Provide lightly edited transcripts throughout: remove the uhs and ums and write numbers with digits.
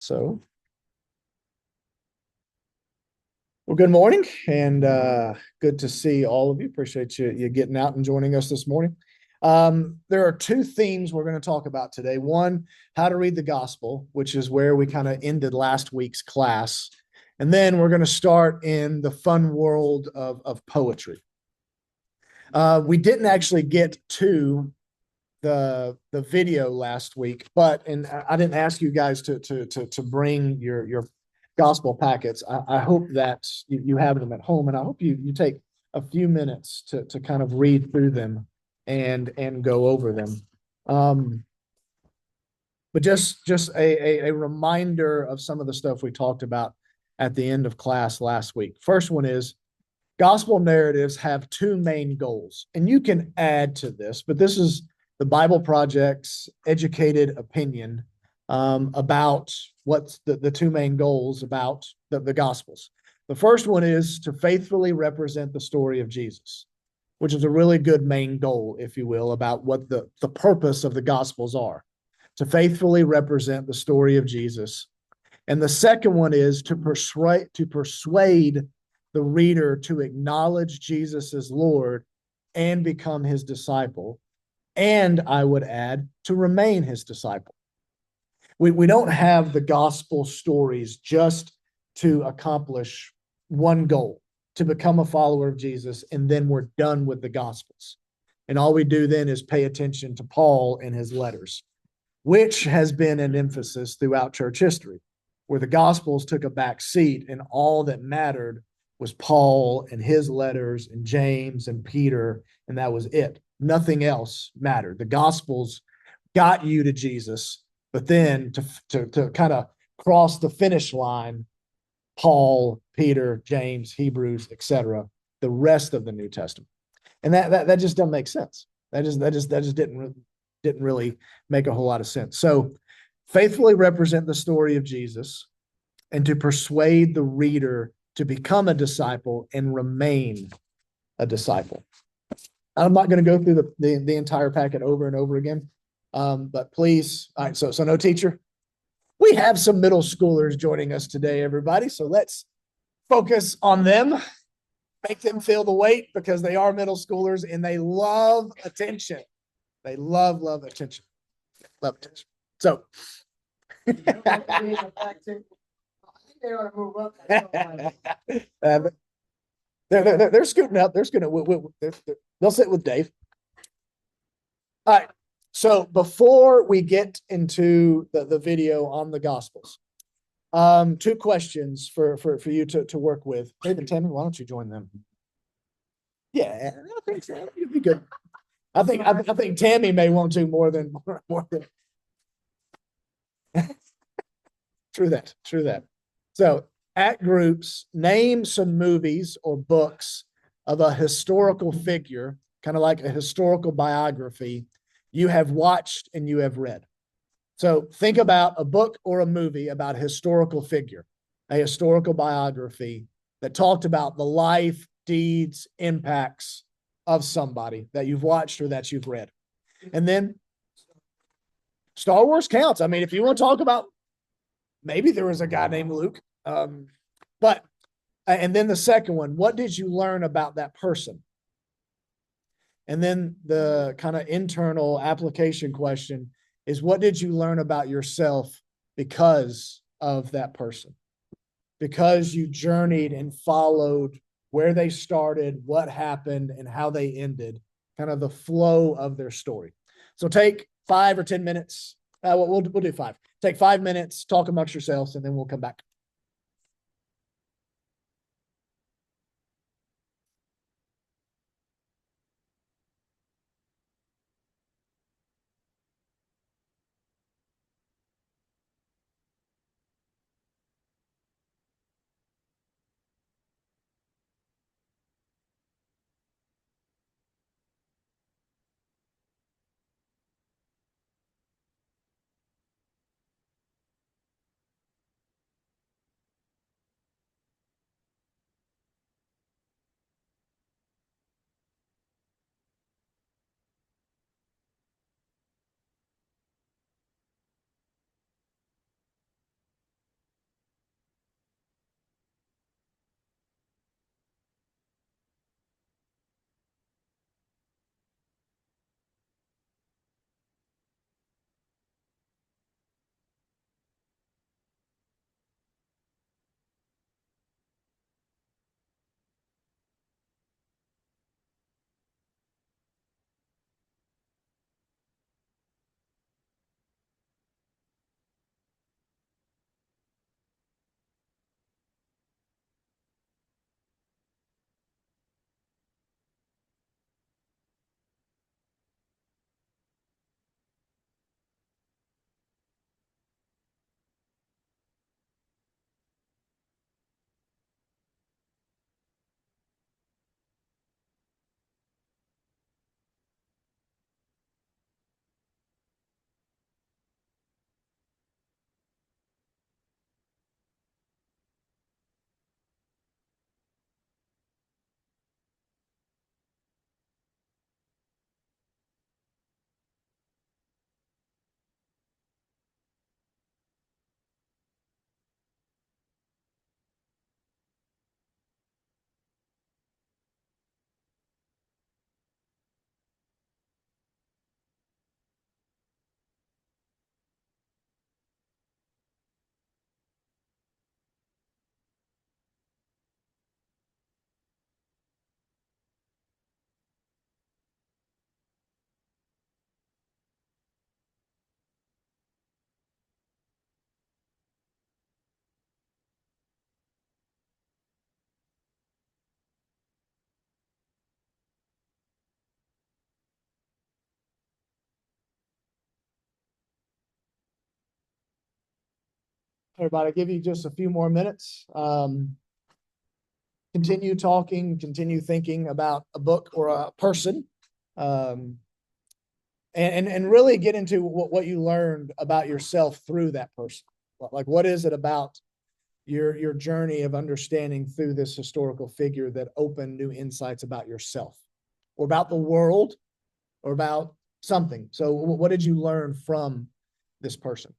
So, well, good morning and good to see all of you. Appreciate you getting out and joining us this morning. There are two themes we're going to talk about today. One, how to read the gospel, which is where we kind of ended last week's class. And then we're going to start in the fun world of poetry. We didn't actually get to the video last week, and I didn't ask you guys to bring your gospel packets. I hope that you have them at home, and I hope you take a few minutes to kind of read through them and go over them. But just a reminder of some of the stuff we talked about at the end of class last week. First one is gospel narratives have two main goals, and you can add to this, but this is the Bible Project's educated opinion about what's the two main goals about the Gospels. The first one is to faithfully represent the story of Jesus, which is a really good main goal, if you will, about what the purpose of the Gospels are, to faithfully represent the story of Jesus. And the second one is to persuade the reader to acknowledge Jesus as Lord and become his disciple. And I would add, to remain his disciple. We don't have the gospel stories just to accomplish one goal, to become a follower of Jesus, and then we're done with the gospels. And all we do then is pay attention to Paul and his letters, which has been an emphasis throughout church history, where the gospels took a back seat and all that mattered was Paul and his letters and James and Peter, and that was it. Nothing else mattered. The gospels got you to Jesus, but then to kind of cross the finish line, Paul, Peter, James, Hebrews, etc., the rest of the New Testament. And that just doesn't make sense. That just didn't really make a whole lot of sense. So faithfully represent the story of Jesus and to persuade the reader to become a disciple and remain a disciple. I'm not going to go through the entire packet over and over again, but please. All right, so no teacher. We have some middle schoolers joining us today, everybody. So let's focus on them, make them feel the weight because they are middle schoolers and they love attention. They love attention. Love attention. So they're scooting up. They'll sit with Dave. All right. So before we get into the video on the Gospels, two questions for you to work with. Dave and Tammy, why don't you join them? Yeah, I think so. You'd be good. I think Tammy may want to more than. True that. So at groups, name some movies or books of a historical figure, kind of like a historical biography, you have watched and you have read. So think about a book or a movie about a historical figure, a historical biography that talked about the life, deeds, impacts of somebody that you've watched or that you've read. And then Star Wars counts. I mean, if you want to talk about, maybe there was a guy named Luke. But and then the second one, what did you learn about that person? And then the kind of internal application question is, what did you learn about yourself because of that person? Because you journeyed and followed where they started, what happened, and how they ended, kind of the flow of their story. So take 5 or 10 minutes. We'll do 5. Take 5 minutes, talk amongst yourselves, and then we'll come back. Everybody, give you just a few more minutes. Continue talking, continue thinking about a book or a person. And really get into what you learned about yourself through that person. Like, what is it about your journey of understanding through this historical figure that opened new insights about yourself or about the world or about something? So what did you learn from this person?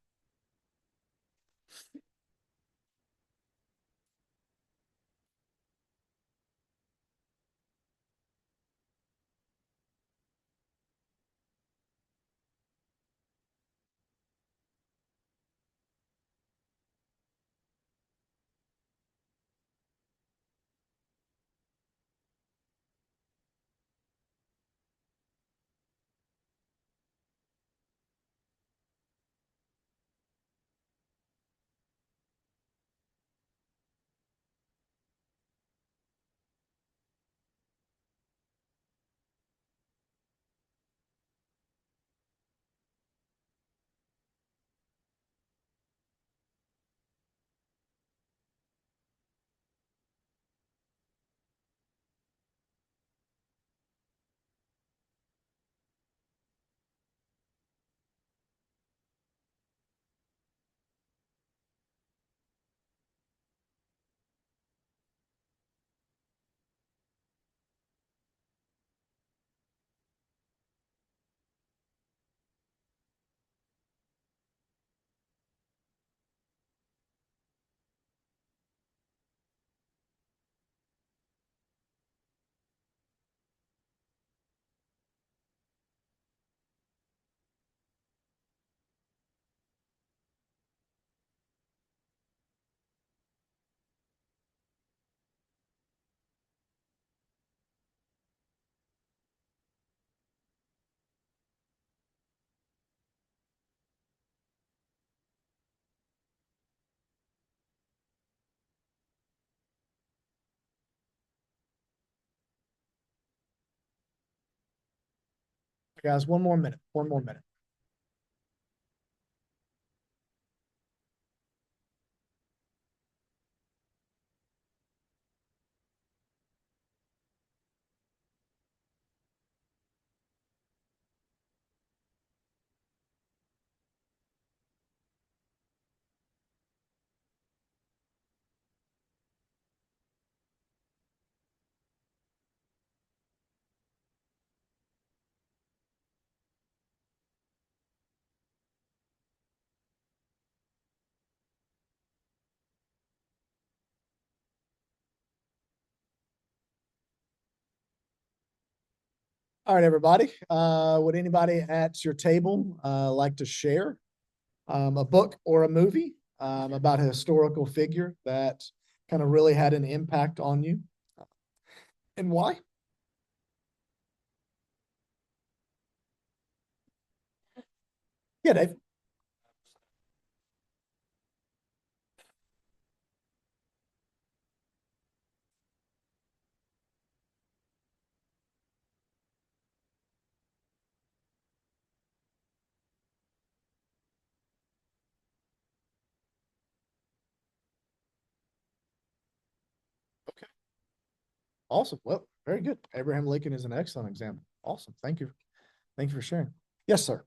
Guys, one more minute, one more minute. All right, everybody. Would anybody at your table like to share a book or a movie about a historical figure that kind of really had an impact on you, and why? Yeah, Dave. Okay. Awesome. Well, very good. Abraham Lincoln is an excellent example. Awesome. Thank you. Thank you for sharing. Yes, sir.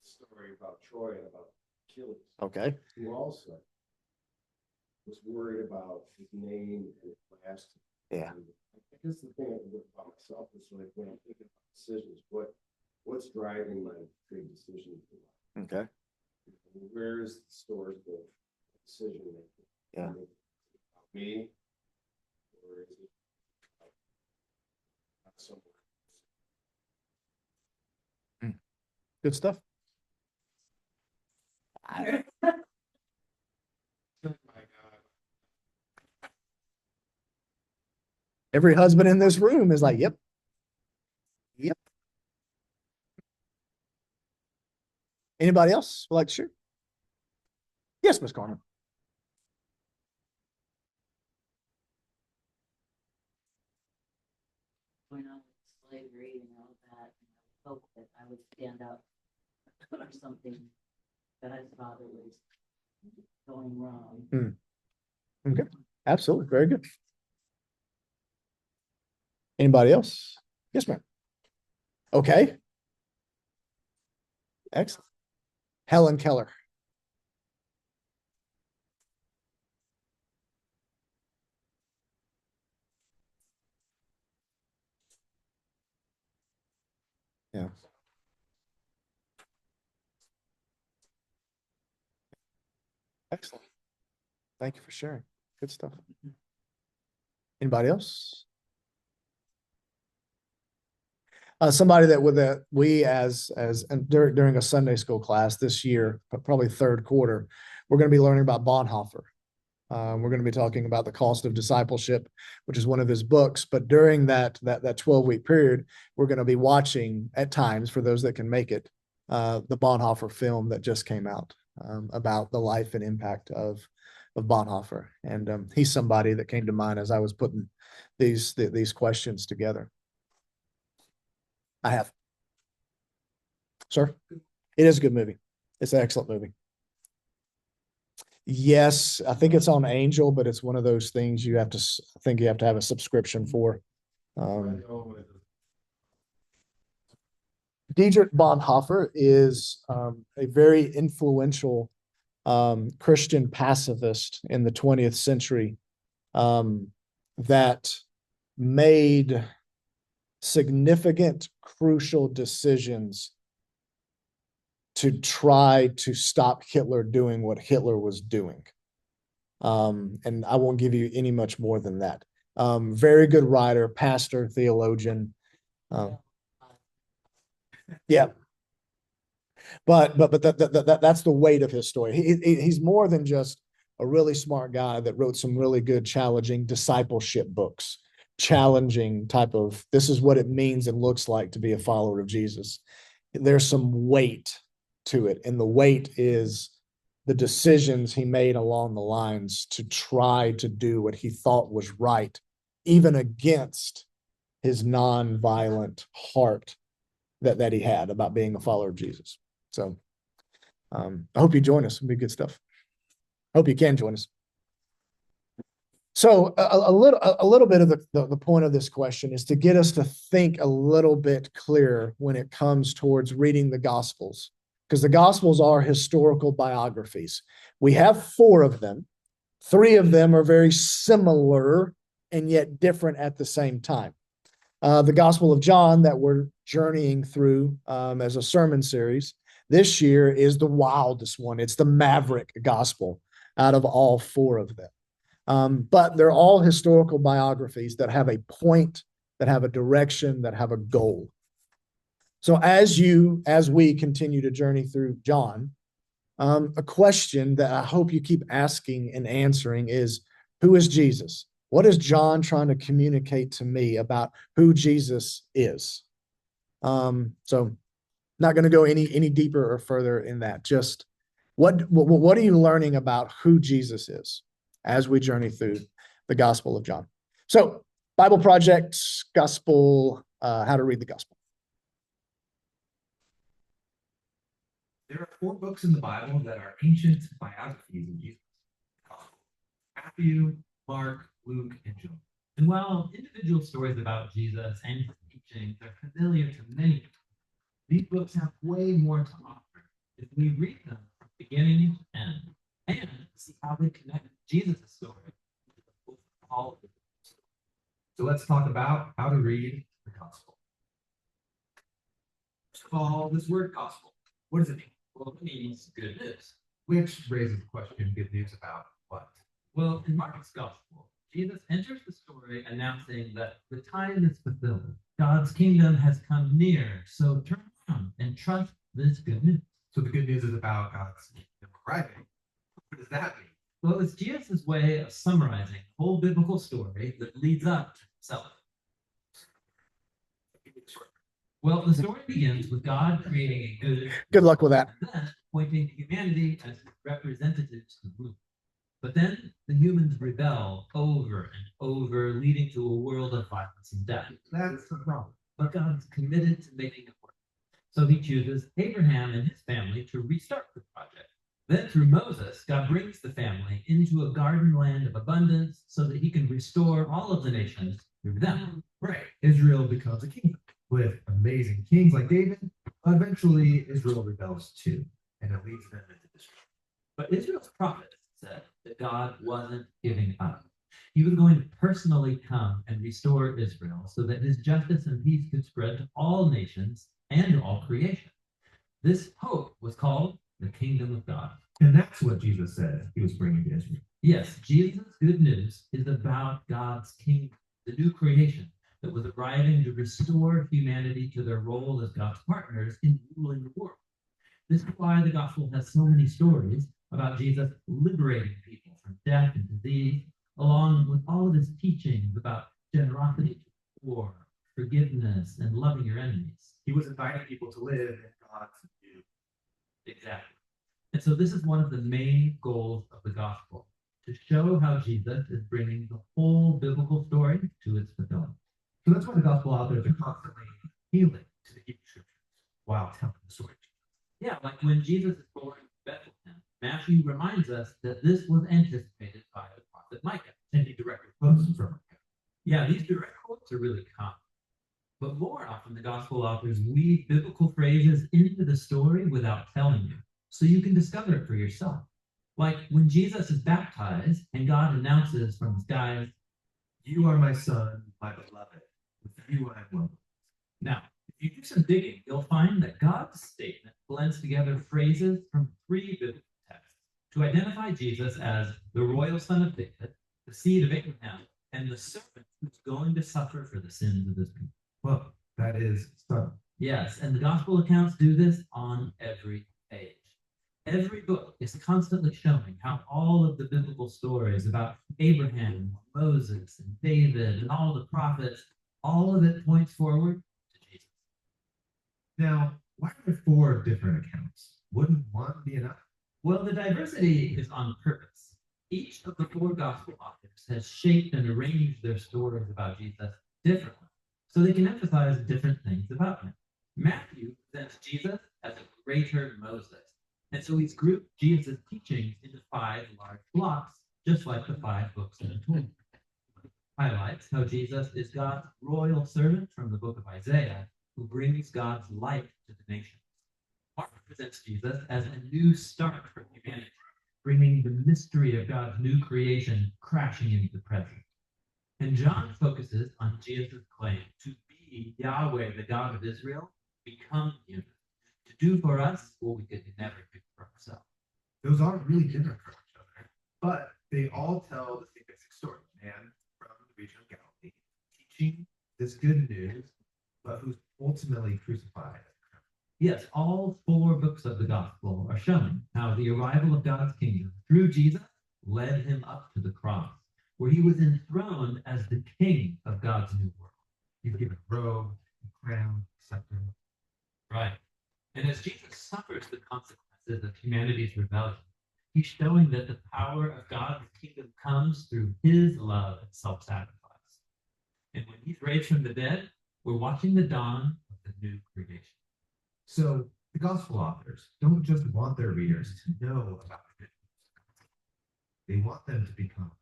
Story about Troy and about Achilles, Okay. who also was worried about his name and his last. Yeah. I guess the thing about myself is like when I'm thinking about decisions, what's driving my big decisions in life? Okay. Where is the source of decision making? Yeah. Is it about me, or is it about somewhere? Good stuff. My God. Every husband in this room is like, yep. Yep. Anybody else would like to share? Yes, Ms. Carmen. When I was slavery and all that, and I hope that I would stand up for something that I thought it was going wrong. Okay, absolutely. Very good. Anybody else? Yes, ma'am. Okay. Excellent. Helen Keller. Yeah. Excellent. Thank you for sharing. Good stuff. Anybody else? Somebody that we as and during a Sunday school class this year, probably third quarter, we're going to be learning about Bonhoeffer. We're going to be talking about The Cost of Discipleship, which is one of his books. But during that 12-week period, we're going to be watching at times, for those that can make it, the Bonhoeffer film that just came out about the life and impact of Bonhoeffer. And he's somebody that came to mind as I was putting these questions together. I have. Sir, it is a good movie. It's an excellent movie. Yes, I think it's on Angel, but it's one of those things you have to, I think you have to have a subscription for. Dietrich Bonhoeffer is a very influential Christian pacifist in the 20th century that made significant, crucial decisions to try to stop Hitler doing what Hitler was doing. And I won't give you any much more than that. Very good writer, pastor, theologian. Yeah. But that's the weight of his story. He's more than just a really smart guy that wrote some really good, challenging discipleship books, challenging type of, this is what it means and looks like to be a follower of Jesus. There's some weight to it. And the weight is the decisions he made along the lines to try to do what he thought was right, even against his non-violent heart that he had about being a follower of Jesus. So I hope you join us. It'll be good stuff. Hope you can join us. So a little bit of the point of this question is to get us to think a little bit clearer when it comes towards reading the Gospels, because the Gospels are historical biographies. We have 4 of them. 3 of them are very similar and yet different at the same time. The Gospel of John that we're journeying through as a sermon series this year is the wildest one. It's the maverick gospel out of all 4 of them. But they're all historical biographies that have a point, that have a direction, that have a goal. So as we continue to journey through John, a question that I hope you keep asking and answering is, who is Jesus? What is John trying to communicate to me about who Jesus is? So not going to go any deeper or further in that. Just what are you learning about who Jesus is as we journey through the Gospel of John? So Bible Project, Gospel, how to read the Gospel. There are 4 books in the Bible that are ancient biographies of Jesus: Matthew, Mark, Luke, and John. And while individual stories about Jesus and his teachings are familiar to many people, these books have way more to offer if we read them from beginning to end and see how they connect Jesus' story with all of the books. So let's talk about how to read the Gospel. First of all, this word gospel, what does it mean? Well, it means good news, which raises the question, good news about what? Well, in Mark's Gospel, Jesus enters the story announcing that the time is fulfilled. God's kingdom has come near, so turn around and trust this good news. So the good news is about God's kingdom arriving. What does that mean? Well, it's Jesus' way of summarizing the whole biblical story that leads up to himself. Well, the story begins with God creating a good. Good luck with that. And then pointing to humanity as representatives of good. But then the humans rebel over and over, leading to a world of violence and death. That's the problem. But God's committed to making it work. So he chooses Abraham and his family to restart the project. Then through Moses, God brings the family into a garden land of abundance so that he can restore all of the nations through them. Right. Israel becomes a kingdom with amazing kings like David. Eventually, Israel rebels too, and it leads them into destruction. But Israel's prophets said that God wasn't giving up. He was going to personally come and restore Israel so that his justice and peace could spread to all nations and all creation. This hope was called the kingdom of God. And that's what Jesus said he was bringing to Israel. Yes, Jesus' good news is about God's kingdom, the new creation that was arriving to restore humanity to their role as God's partners in ruling the world. This is why the gospel has so many stories about Jesus liberating people from death and disease, along with all of his teachings about generosity, war, forgiveness, and loving your enemies. He was inviting people to live in God's view. Exactly. And so this is one of the main goals of the gospel, to show how Jesus is bringing the whole biblical story to its fulfillment. So that's why the gospel authors are constantly appealing to the Hebrew scriptures while telling the story. Yeah, like when Jesus is born in Bethlehem, Matthew reminds us that this was anticipated by the prophet Micah. And he directly quotes from it. Yeah, these direct quotes are really common. But more often, the gospel authors weave biblical phrases into the story without telling you, so you can discover it for yourself. Like when Jesus is baptized and God announces from the skies, You are my son, my beloved. With you I am well. now, if you do some digging, you'll find that God's statement blends together phrases from 3 biblical texts to identify Jesus as the royal son of David, the seed of Abraham, and the servant who's going to suffer for the sins of his people. Well, that is son. Yes, and the gospel accounts do this on every page. Every book is constantly showing how all of the biblical stories about Abraham, Moses, and David, and all the prophets, all of it points forward to Jesus. Now, why are there 4 different accounts? Wouldn't one be enough? Well, the diversity is on purpose. Each of the 4 gospel authors has shaped and arranged their stories about Jesus differently, so they can emphasize different things about him. Matthew presents Jesus as a greater Moses, and so he's grouped Jesus' teachings into 5 large blocks, just like the 5 books in the Torah. Highlights how Jesus is God's royal servant from the book of Isaiah, who brings God's light to the nations. Mark presents Jesus as a new start for humanity, bringing the mystery of God's new creation crashing into the present. And John focuses on Jesus' claim to be Yahweh, the God of Israel, become human, to do for us what we could never do for ourselves. Those aren't really different from each other, but they all tell the same basic story. Man from the region of Galilee teaching this good news, but who's ultimately crucified. Yes, all 4 books of the gospel are showing how the arrival of God's kingdom through Jesus led him up to the cross, where he was enthroned as the king of God's new world. He's given a robe, a crown, a scepter. Right. And as Jesus suffers the consequences of humanity's rebellion, he's showing that the power of God's kingdom comes through his love and self-sacrifice. And when he's raised from the dead, we're watching the dawn of the new creation. So the gospel authors don't just want their readers to know about the good news. They want them to become.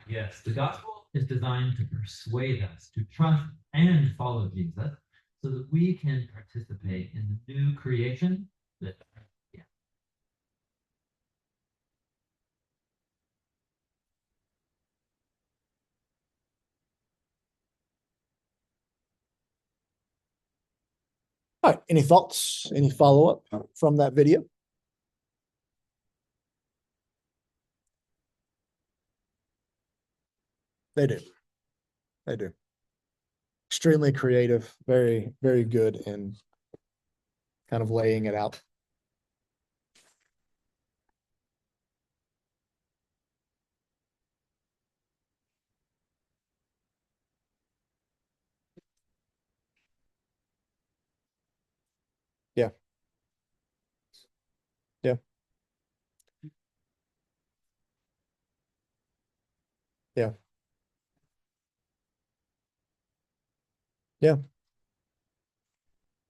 Yes, the gospel is designed to persuade us to trust and follow Jesus so that we can participate in the new creation that All right, any thoughts, any follow-up from that video? They do. They do. Extremely creative, very, very good in kind of laying it out.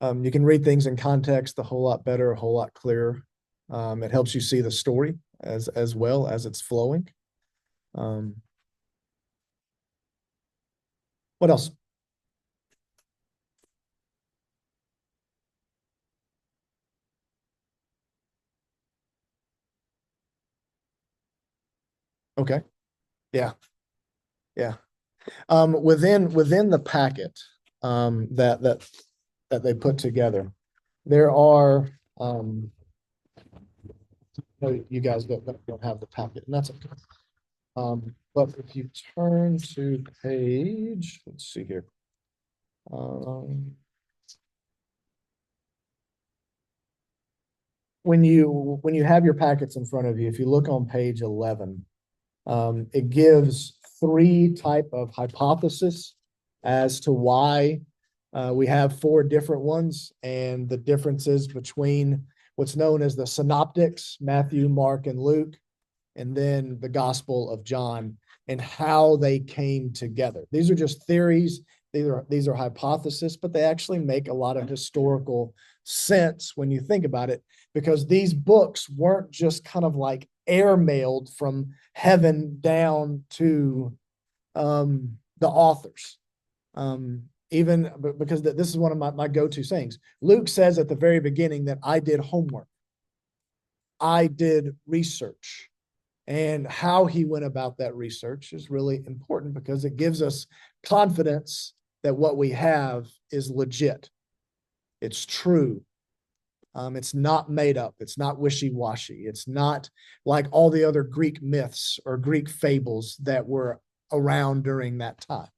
You can read things in context a whole lot better, a whole lot clearer. It helps you see the story as well as it's flowing. What else? Okay. Yeah. Yeah. Within the packet, that they put together, there are, no, you guys don't have the packet, and that's okay. But if you turn to page, let's see here. When you have your packets in front of you, if you look on page 11, it gives three type of hypothesis as to why we have four different ones and the differences between what's known as the synoptics, Matthew, Mark, and Luke, and then the Gospel of John, and how they came together. These are just theories. These are hypotheses, but they actually make a lot of historical sense when you think about it, because these books weren't just kind of like airmailed from heaven down to the authors. Even because this is one of my go-to sayings. Luke says at the very beginning that I did homework. I did research. And how he went about that research is really important because it gives us confidence that what we have is legit. It's true. It's not made up. It's not wishy-washy. It's not like all the other Greek myths or Greek fables that were around during that time.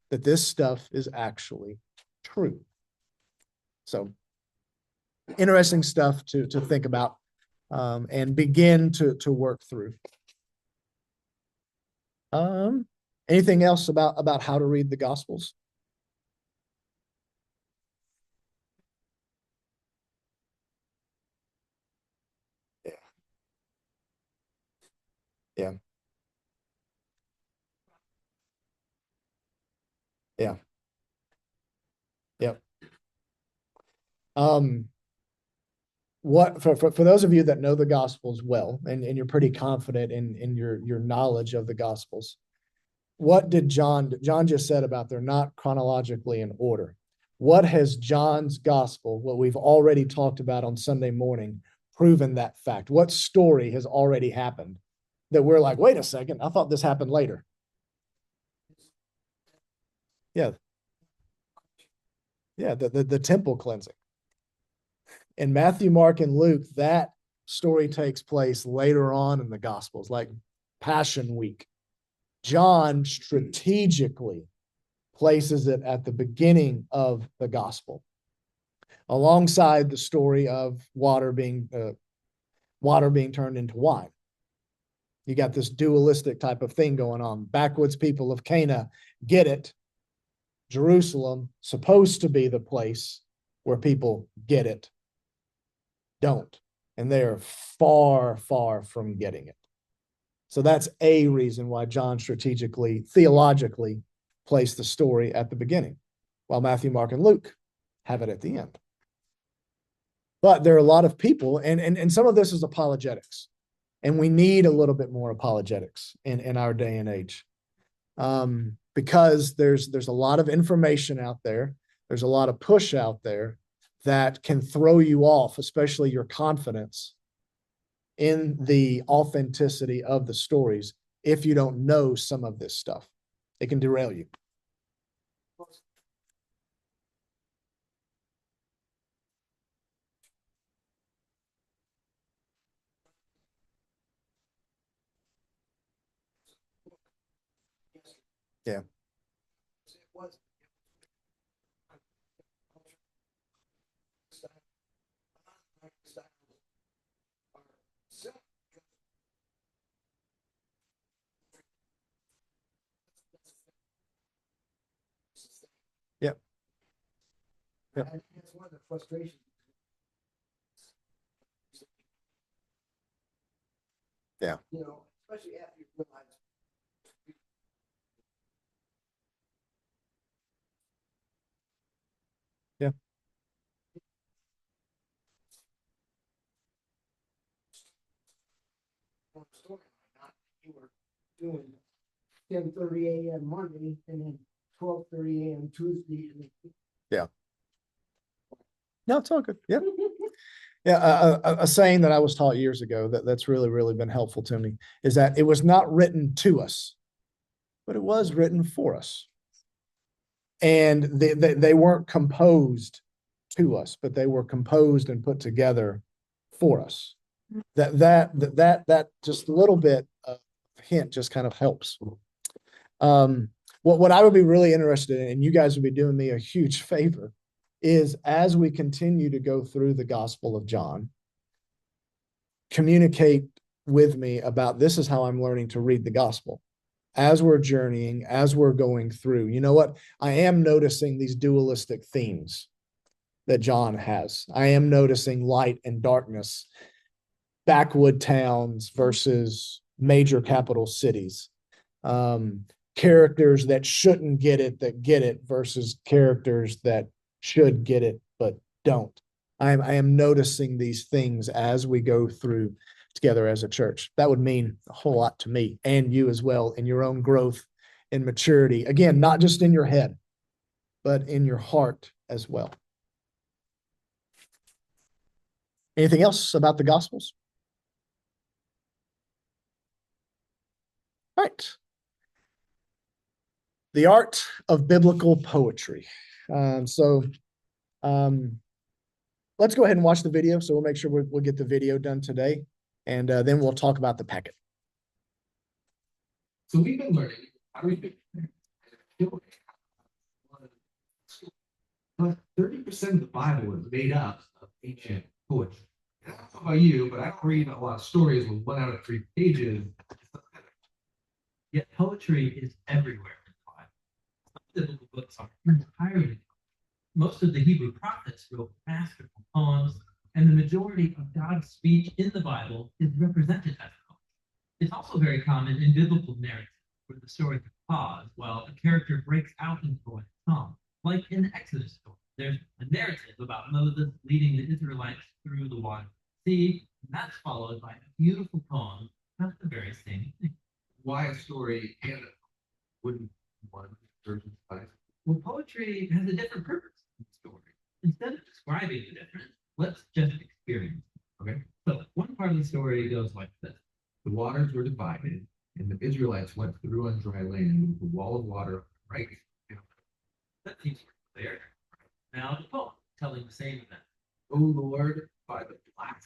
That this stuff is actually true. So interesting stuff to think about and begin to work through. Anything else about how to read the Gospels? Yeah. Yeah. Yeah. Yep. What for those of you that know the Gospels well, and you're pretty confident in your knowledge of the Gospels, what did John just said about they're not chronologically in order? What has John's Gospel, what we've already talked about on Sunday morning, proven that fact? What story has already happened that we're like, wait a second, I thought this happened later? Yeah. Yeah, the temple cleansing. In Matthew, Mark, and Luke, that story takes place later on in the Gospels, like Passion Week. John strategically places it at the beginning of the Gospel, alongside the story of water being turned into wine. You got this dualistic type of thing going on. Backwoods people of Cana get it. Jerusalem, supposed to be the place where people get it, don't. And they are far, far from getting it. So that's a reason why John strategically, theologically placed the story at the beginning, while Matthew, Mark, and Luke have it at the end. But there are a lot of people, and some of this is apologetics. And we need a little bit more apologetics in our day and age. Because there's a lot of information out there. There's a lot of push out there that can throw you off, especially your confidence in the authenticity of the stories. If you don't know some of this stuff, it can derail you. Yeah. Yep. Yep. That's one of the frustrations. Yeah. You know, especially after you realize. doing 10:30 AM Monday and then 12:30 AM Tuesday. And No, it's all good. Yeah. Yeah. A saying that I was taught years ago that's really, really been helpful to me is that it was not written to us, but it was written for us. And they weren't composed to us, but they were composed and put together for us. That just a little bit of hint just kind of helps. What I would be really interested in, and you guys would be doing me a huge favor, is as we continue to go through the Gospel of John, communicate with me about this is how I'm learning to read the gospel. As we're journeying, as we're going through, you know what? I am noticing these dualistic themes that John has. I am noticing light and darkness, backwood towns versus major capital cities. Characters that shouldn't get it that get it versus characters that should get it but don't. I am noticing these things as we go through together as a church. That would mean a whole lot to me and you as well in your own growth and maturity. Again, not just in your head, but in your heart as well. Anything else about the Gospels? All right. The art of biblical poetry. Let's go ahead and watch the video. So we'll make sure we'll get the video done today. And then we'll talk about the packet. So we've been learning how to read. But 30% of the Bible is made up of ancient poetry. And I don't know about you, but I don't read a lot of stories with 1 out of 3 pages. Yet poetry is everywhere in the Bible. Some biblical books are entirely. Most of the Hebrew prophets wrote masterful poems, and the majority of God's speech in the Bible is represented as poetry. It's also very common in biblical narratives, where the story can pause while a character breaks out into poetic song. Like in the Exodus story, there's a narrative about Moses leading the Israelites through the water sea, and that's followed by a beautiful poem about the very same thing. Why a story and a wouldn't one version suffice? Well, poetry has a different purpose in the story. Instead of describing the difference, let's just experience it. Okay. So one part of the story goes like this. The waters were divided, and the Israelites went through on dry land with a wall of water right. That seems clear. Now the poem telling the same event. O Lord, by the black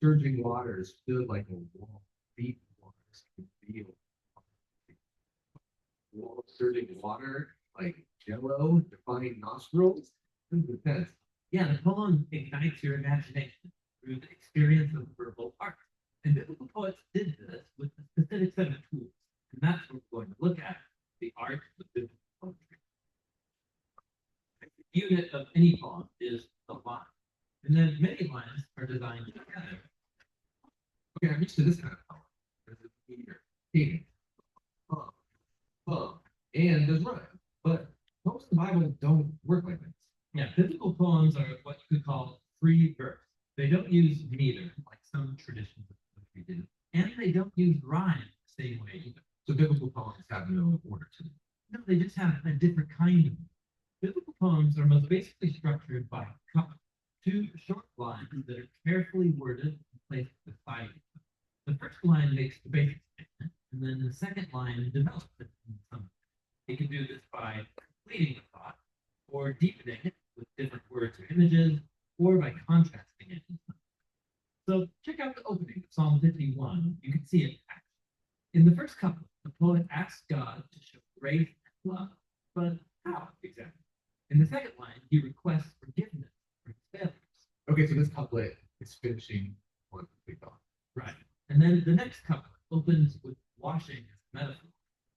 surging waters stood like a wall, deep waters revealed. Wall of surging water, like jello, defining nostrils. This is intense. Yeah, the poem ignites your imagination through the experience of verbal art. And biblical poets did this with a specific set of tools. And that's what we're going to look at, the art of biblical poetry. The unit of any poem is the line. And then many lines are designed together. Okay, I'm used to this kind of poem. There's a meter, cadence, and there's rhyme. But most of the Bible don't work like this. Yeah, biblical poems are what you could call free verse. They don't use meter like some traditions of poetry do. And they don't use rhyme the same way either. So biblical poems have no order to them. No, they just have a different kind of. Biblical poems are most basically structured by couplet. 2 short lines that are carefully worded and placed beside each other. The first line makes the basic statement, and then the second line develops it in some way. You can do this by completing the thought, or deepening it with different words or images, or by contrasting it. So check out the opening of Psalm 51. You can see it. In the first couplet, the poet asks God to show grace and love, but how exactly? In the second line, he requests forgiveness for his failures. Okay, so this couplet is finishing one complete thought. Right. And then the next couplet opens with washing as a metaphor.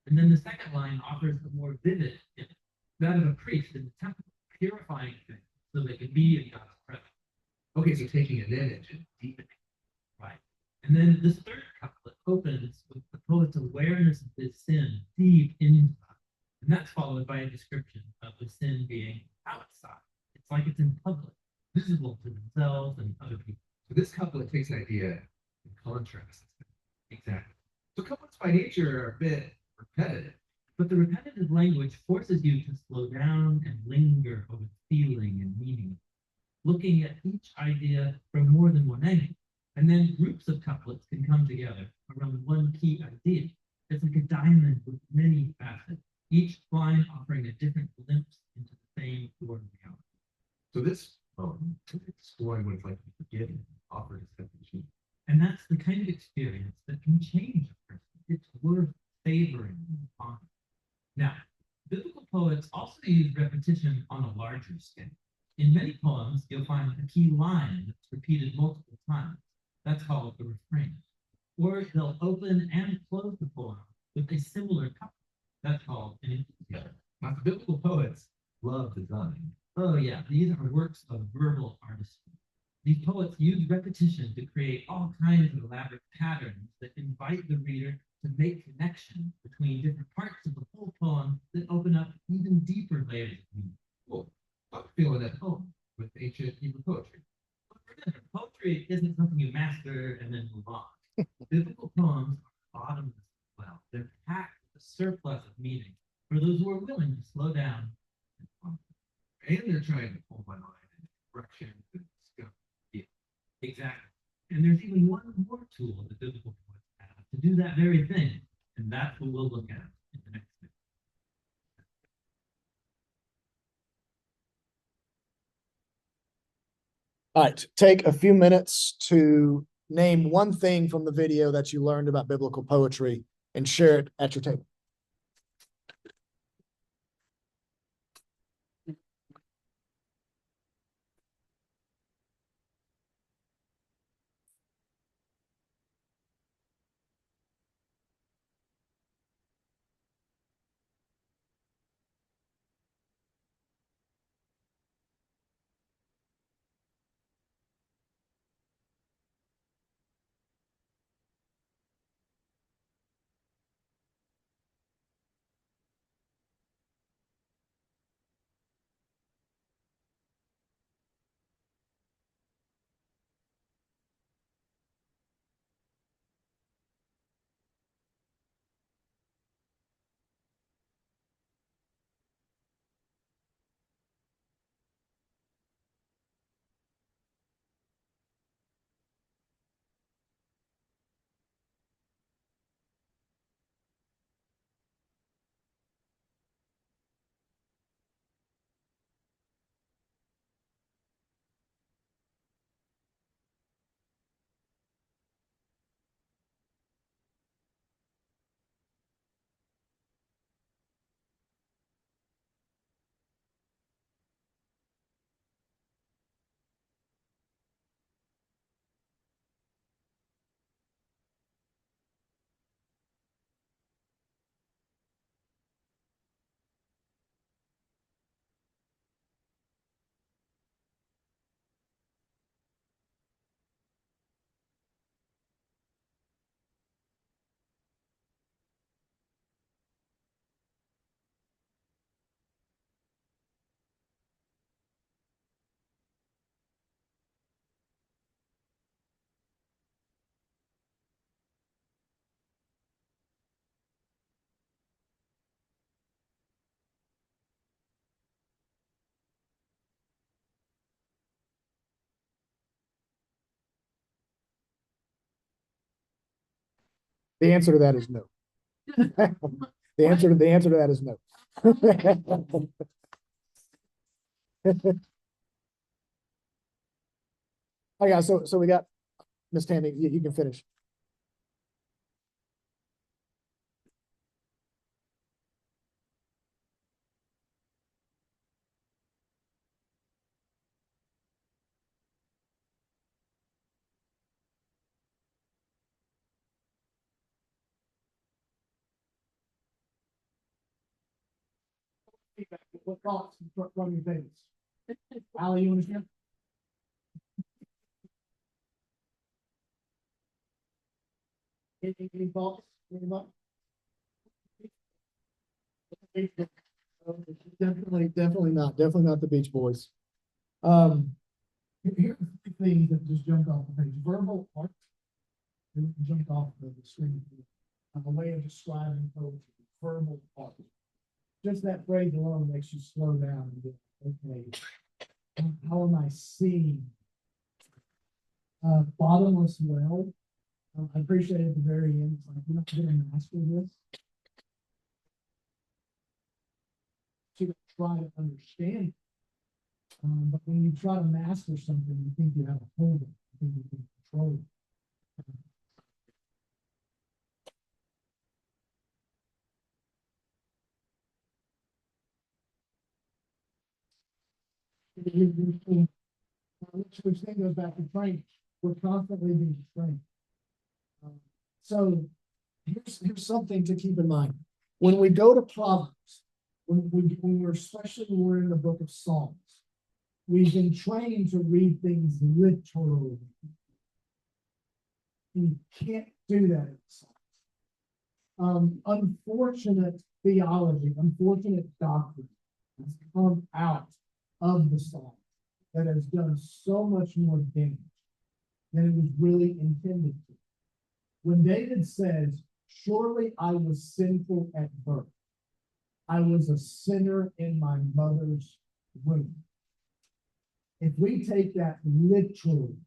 And then the second line offers a more vivid image, that of a priest in the temple, purifying things so they can be in God's presence. Okay, so taking an image and deepening. Right. And then this third couplet opens with the poet's awareness of his sin deep inside. And that's followed by a description of the sin being outside. It's like it's in public, visible to themselves and other people. So this couplet takes an idea and contrasts it. Exactly. So couplets by nature are a bit repetitive, but the repetitive language forces you to slow down and linger over feeling and meaning, looking at each idea from more than one angle. And then groups of couplets can come together around one key idea. It's like a diamond with many facets, each line offering a different glimpse into the same core reality. So this poem is exploring what it's like to be forgiven, offered a second chance. And that's the kind of experience that can change a person. It's worth savoring on. Now, biblical poets also use repetition on a larger scale. In many poems, you'll find a key line that's repeated multiple times. That's called the refrain. Or they'll open and close the poem with a similar couplet. That's called an interlude. Now, the biblical poets love design. Oh yeah, these are works of verbal artistry. These poets use repetition to create all kinds of elaborate patterns that invite the reader to make connections between different parts of the whole poem that open up even deeper layers of meaning. Cool. I'm feeling at home with ancient Hebrew poetry. But remember, poetry isn't something you master and then move on. Biblical poems are bottomless as well. They're packed with a surplus of meaning for those who are willing to slow down and ponder. And they're trying to pull my mind in directions and discover. Exactly. And there's even one more tool that biblical poets have to do that very thing. And that's what we'll look at in the next video. All right, take a few minutes to name one thing from the video that you learned about biblical poetry and share it at your table. The answer to that is no. The answer to that is no. Oh yeah, so we got Miss Tammy, you can finish. What thoughts from your favorites? Ali, you understand? Any thoughts? Anybody? Definitely not the Beach Boys. Here's the things that just jumped off the page. Verbal art It jumped off the screen. A way of describing poetry, verbal art. Just that phrase alone makes you slow down and go, okay, how am I seeing? Bottomless well. I appreciate at the very end, it's like, you're not gonna master this. To try to understand. But when you try to master something, you think you have a hold of it, you think you can control it. Which thing goes back to training. We're constantly being trained. So here's something to keep in mind. When we go to Proverbs, when we're especially when we're in the book of Psalms, we've been trained to read things literally. You can't do that in Psalms. Unfortunate theology, unfortunate doctrine has come out of the Psalms that has done so much more damage than it was really intended to. When David says, surely I was sinful at birth, I was a sinner in my mother's womb. If we take that literally,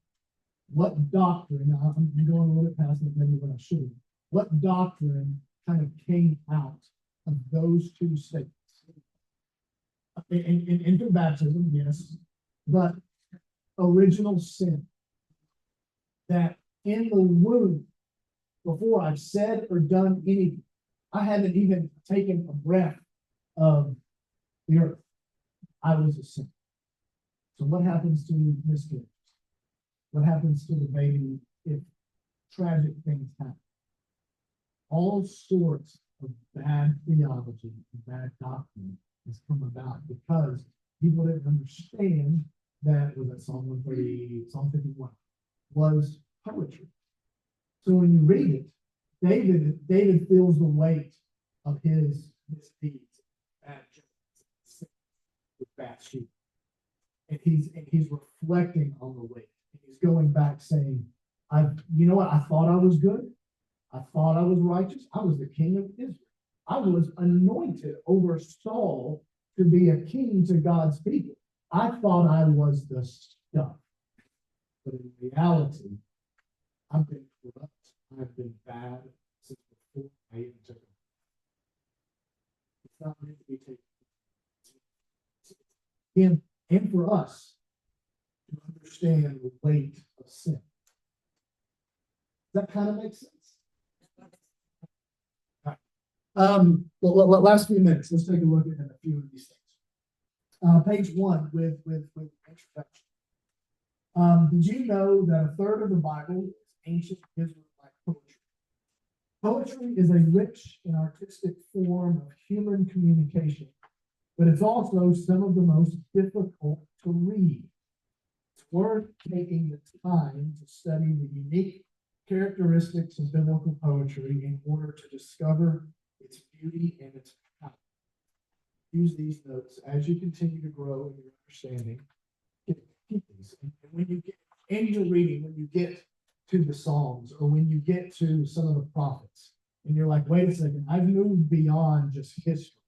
what doctrine, I'm going a little bit past it, maybe what I should, what doctrine kind of came out of those two statements? Into baptism, yes, but original sin. That in the womb, before I've said or done anything, I haven't even taken a breath of the earth, I was a sinner. So what happens to miscarriages? What happens to the baby if tragic things happen? All sorts of bad theology and bad doctrine has come about because people didn't understand that was that Psalm 130, Psalm 51 was poetry. So when you read it, David feels the weight of his misdeeds, bad judgments, with Bathsheba. And he's reflecting on the weight. And he's going back saying, you know what, I thought I was good. I thought I was righteous. I was the king of Israel. I was anointed over Saul to be a king to God's people. I thought I was the stuff. But in reality, I've been corrupt. I've been bad since before I even took it. It's not meant to be taken. And for us to understand the weight of sin. Does that kind of make sense? Well, last few minutes, let's take a look at a few of these things. Page 1 with introduction. Did you know that a third of the Bible is ancient Israelite poetry? Poetry is a rich and artistic form of human communication, but it's also some of the most difficult to read. It's worth taking the time to study the unique characteristics of biblical poetry in order to discover its beauty and its power. Use these notes as you continue to grow in your understanding. Keep these. And when you get in your reading, when you get to the Psalms or when you get to some of the prophets, and you're like, wait a second, I've moved beyond just history.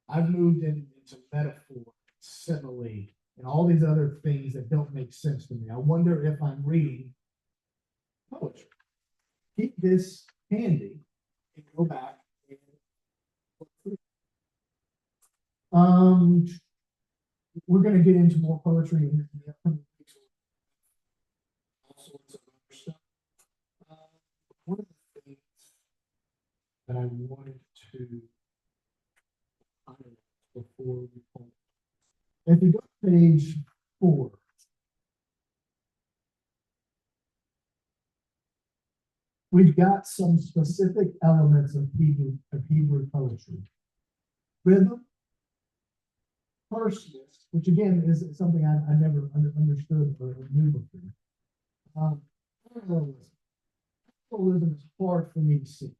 I've moved into metaphor, simile, and all these other things that don't make sense to me. I wonder if I'm reading poetry. Keep this handy and go back and look through. We're going to get into more poetry in the upcoming weeks. All sorts of other stuff. One of the things that I wanted to highlight before we call. If you go to page 4. We've got some specific elements of Hebrew poetry. Rhythm, terseness, which again is something I never understood or knew before. Parallelism. Parallelism is hard for me to see.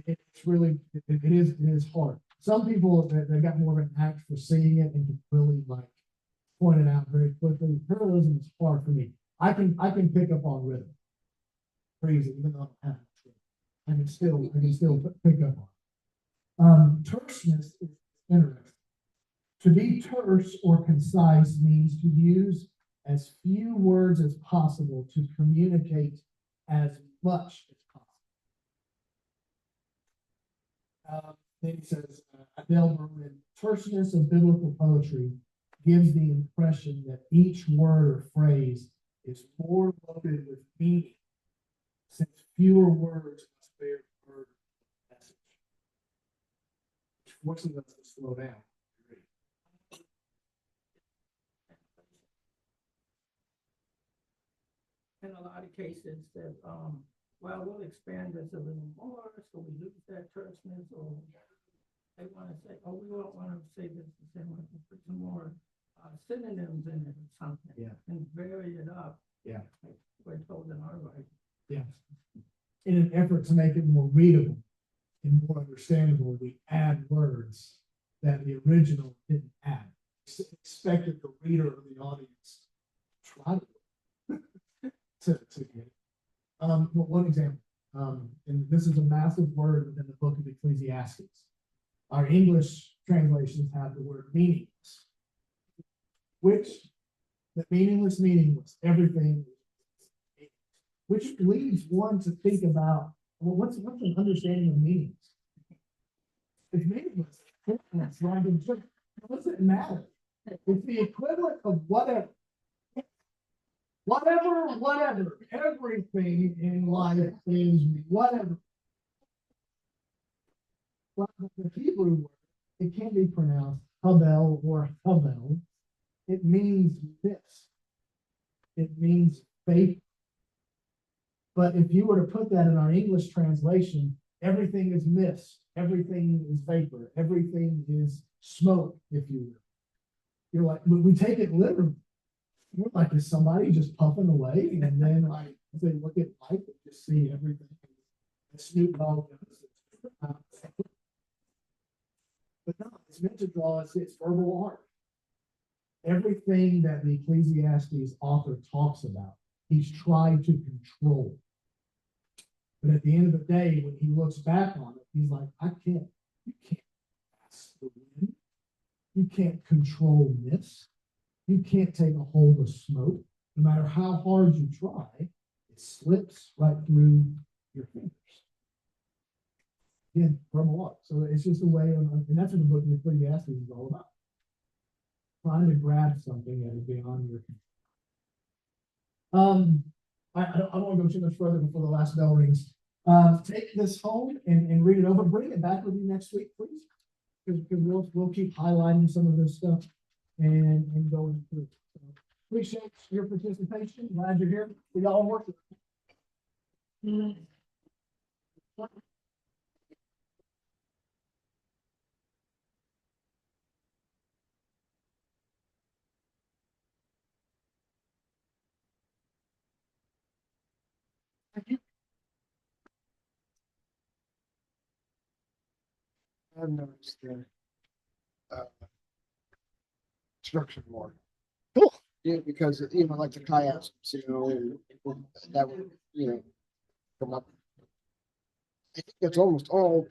It's really, it is hard. Some people, they got more of an act for seeing it and can really like point it out very quickly. Parallelism is hard for me. I can pick up on rhythm. Crazy, even though I don't have it. I can still pick up on it. Terseness is interesting. To be terse or concise means to use as few words as possible to communicate as much as possible. Then he says, Adele Berman, terseness of biblical poetry gives the impression that each word or phrase is more loaded with meaning, since fewer words must bear the burden of the message, which forces us to slow down. In a lot of cases that, well, we'll expand this a little more, so we lose that terseness, or they wanna say, oh, we don't wanna say this the same way, we put some more, synonyms in it or something. Yeah. And vary it up. Yeah. Like we're told in our writing. Yeah. In an effort to make it more readable and more understandable, we add words that the original didn't add. Expected the reader or the audience to try to get it. But one example, and this is a massive word within the book of Ecclesiastes. Our English translations have the word meaningless, which the meaningless, everything, which leads one to think about, well, what's an understanding of meanings? It's meaningless. It's right. What does it matter? It's the equivalent of whatever. Whatever, everything in life is whatever. Well, the Hebrew word, it can be pronounced Havel or Havel. It means this. It means faith. But if you were to put that in our English translation, everything is mist, everything is vapor, everything is smoke, if you will. You're like, we take it literally. We're like, is somebody just puffing away? And then like, if they look at life and just see everything. Snoop Dogg does. But no, it's meant to draw us, it's verbal art. Everything that the Ecclesiastes author talks about, he's tried to control. But at the end of the day, when he looks back on it, he's like, you can't pass the wind. You can't control this. You can't take a hold of smoke. No matter how hard you try, it slips right through your fingers. Again, from a lot. So it's just a way of, and that's what the book of Ecclesiastes is all about. Trying to grab something that is beyond your control. I don't want to go too much further before the last bell rings. Take this home and read it over. Bring it back with you next week, please. Because we'll keep highlighting some of this stuff and going through. So appreciate your participation. Glad you're here. We all work. I've noticed the structure more. Cool. Yeah, because, you know, like the kayaks, you know, that would, you know, come up. I think it's almost all